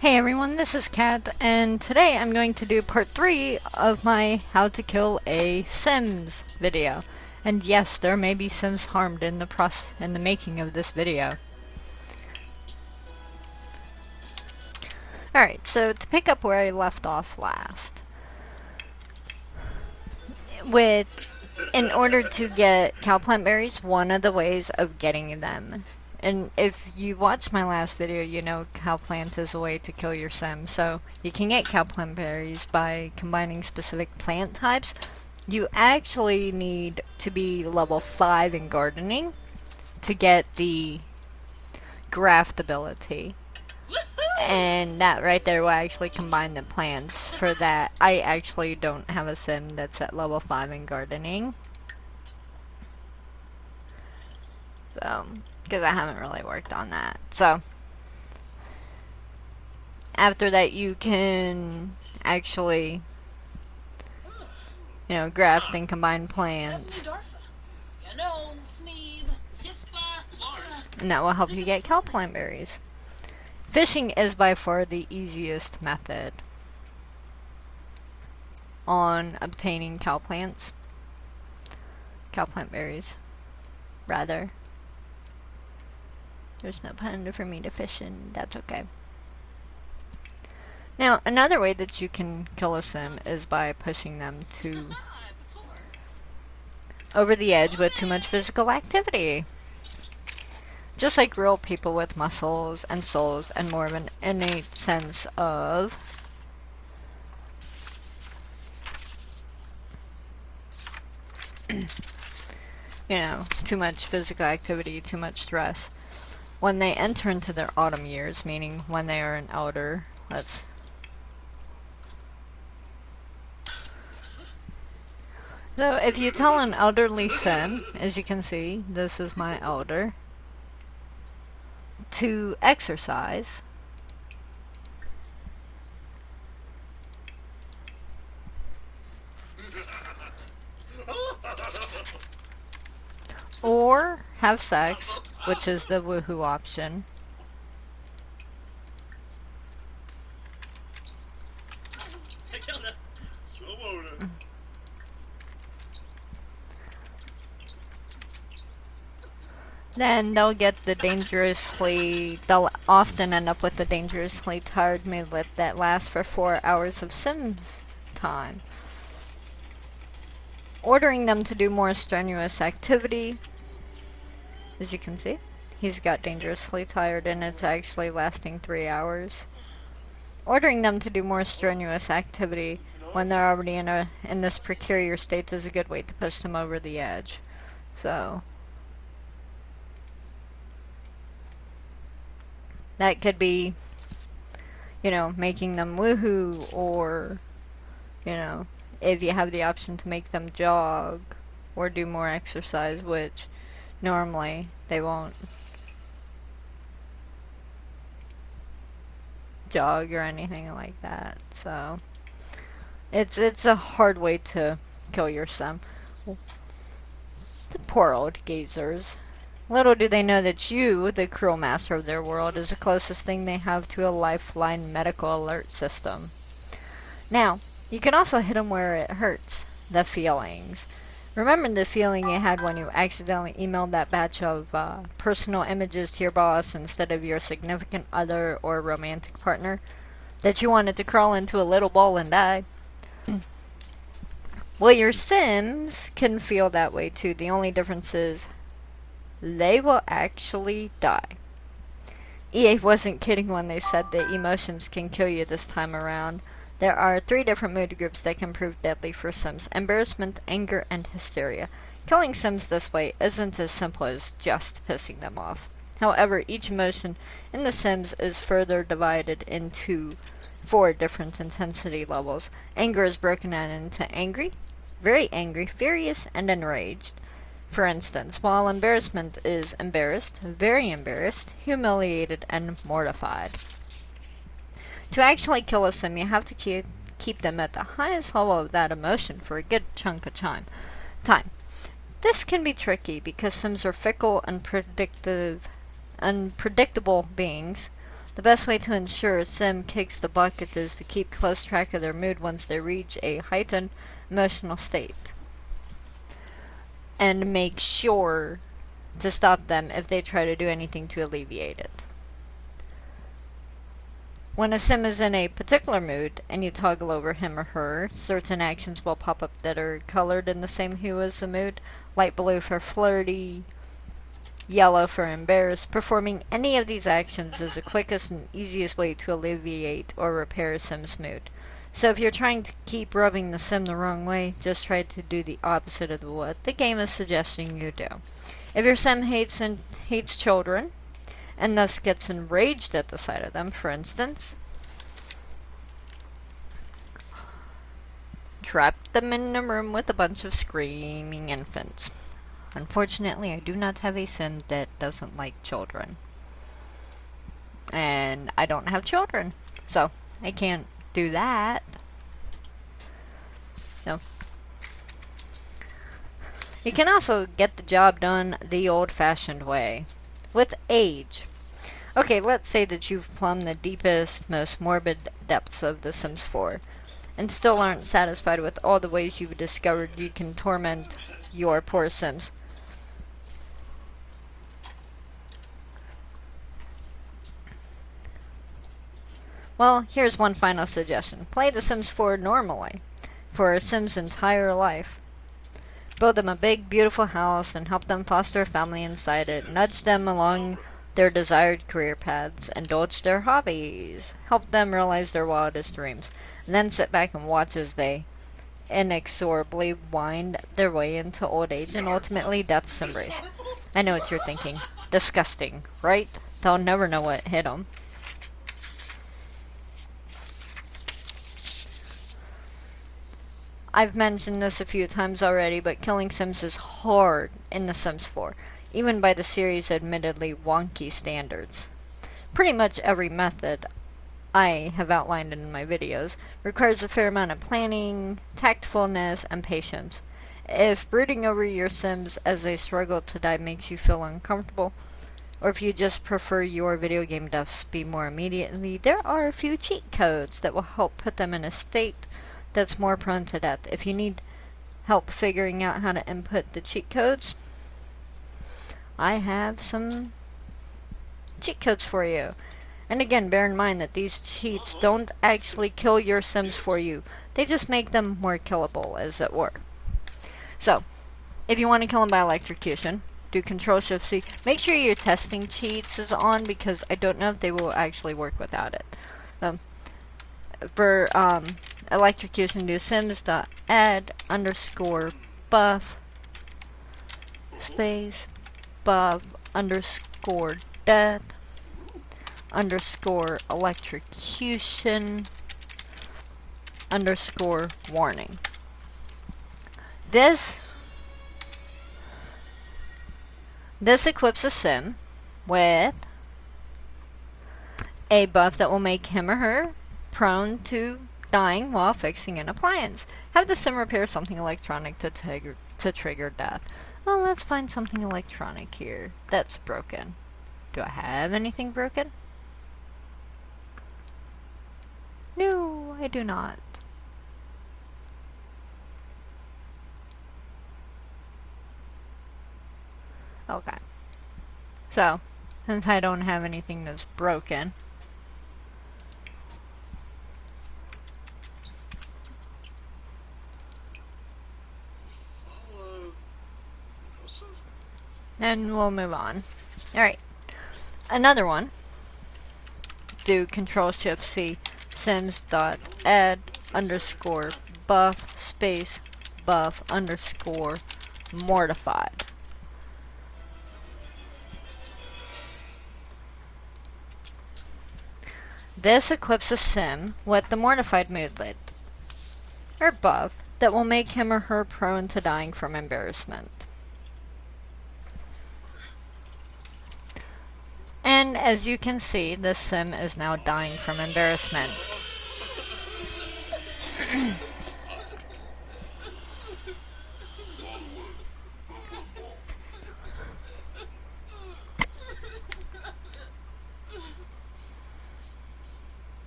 Hey everyone, this is Kat, and today I'm going to do part 3 of my How to Kill a Sims video. And yes, there may be Sims harmed in the making of this video. Alright, so to pick up where I left off last, in order to get cow plant berries, one of the ways of getting them, and if you watched my last video, you know cow plant is a way to kill your sim. So you can get cow plant berries by combining specific plant types. You actually need to be level 5 in gardening to get the graft ability. And that right there will actually combine the plants. For that, I actually don't have a sim that's at level 5 in gardening. So, because I haven't really worked on that. So, after that you can actually, graft and combine plants. And that will help you get cow plant berries. Fishing is by far the easiest method on obtaining cow plant berries, rather. There's no pond for me to fish in, that's okay. Now, another way that you can kill a sim is by pushing them over the edge with too much physical activity. Just like real people with muscles and souls and more of an innate sense of too much physical activity, too much stress. When they enter into their autumn years, meaning when they are an elder, So if you tell an elderly sim, as you can see, this is my elder, to exercise, or have sex, which is the woohoo option, then they'll often end up with the dangerously tired moodlet that lasts for 4 hours of Sims time. Ordering them to do more strenuous activity, as you can see, he's got dangerously tired and it's actually lasting 3 hours. Ordering them to do more strenuous activity when they're already in this precarious state is a good way to push them over the edge. So that could be, making them woohoo, or, if you have the option to make them jog or do more exercise, which normally they won't jog or anything like that. So it's a hard way to kill your sim. The poor old gazers. Little do they know that you, the cruel master of their world, is the closest thing they have to a lifeline medical alert system. Now, you can also hit them where it hurts. The feelings. Remember the feeling you had when you accidentally emailed that batch of personal images to your boss instead of your significant other or romantic partner? That you wanted to crawl into a little ball and die? Well, your Sims can feel that way too. The only difference is they will actually die. EA wasn't kidding when they said that emotions can kill you this time around. There are 3 different mood groups that can prove deadly for Sims: embarrassment, anger, and hysteria. Killing Sims this way isn't as simple as just pissing them off. However, each emotion in The Sims is further divided into 4 different intensity levels. Anger is broken down into angry, very angry, furious, and enraged. For instance, while embarrassment is embarrassed, very embarrassed, humiliated, and mortified. To actually kill a sim, you have to keep them at the highest level of that emotion for a good chunk of time. This can be tricky because Sims are fickle, unpredictable beings The best way to ensure a sim kicks the bucket is to keep close track of their mood once they reach a heightened emotional state. And make sure to stop them if they try to do anything to alleviate it. When a sim is in a particular mood and you toggle over him or her, certain actions will pop up that are colored in the same hue as the mood. Light blue for flirty, yellow for embarrassed. Performing any of these actions is the quickest and easiest way to alleviate or repair a sim's mood. So if you're trying to keep rubbing the sim the wrong way, just try to do the opposite of what the game is suggesting you do. If your sim hates children, and thus gets enraged at the sight of them, for instance, trap them in a room with a bunch of screaming infants. Unfortunately, I do not have a sim that doesn't like children. And I don't have children, so I can't do that. No. You can also get the job done the old-fashioned way. With age. Okay, let's say that you've plumbed the deepest, most morbid depths of The Sims 4, and still aren't satisfied with all the ways you've discovered you can torment your poor Sims. Well, here's one final suggestion. Play The Sims 4 normally, for a Sim's entire life. Build them a big, beautiful house and help them foster a family inside it. Nudge them along their desired career paths. Indulge their hobbies. Help them realize their wildest dreams. And then sit back and watch as they inexorably wind their way into old age and ultimately death's embrace. I know what you're thinking. Disgusting, right? They'll never know what hit them. I've mentioned this a few times already, but killing Sims is hard in The Sims 4, even by the series' admittedly wonky standards. Pretty much every method I have outlined in my videos requires a fair amount of planning, tactfulness, and patience. If brooding over your Sims as they struggle to die makes you feel uncomfortable, or if you just prefer your video game deaths be more immediately, there are a few cheat codes that will help put them in a state that's more prone to death. If you need help figuring out how to input the cheat codes, I have some cheat codes for you. And again, bear in mind that these cheats don't actually kill your Sims for you. They just make them more killable, as it were. So, if you want to kill them by electrocution, do Control-Shift-C. Make sure your testing cheats is on, because I don't know if they will actually work without it. For electrocution, do sims.add_buff space buff _death _electrocution _warning. This equips a sim with a buff that will make him or her prone to dying while fixing an appliance. Have the sim repair something electronic to trigger death. Well, let's find something electronic here that's broken. Do I have anything broken? No, I do not. Okay. So, since I don't have anything that's broken, then we'll move on. Alright. Another one. Do Control-Shift-C sims.add_buff space buff _mortified. This equips a sim with the mortified moodlet, or buff, that will make him or her prone to dying from embarrassment. And as you can see, this sim is now dying from embarrassment.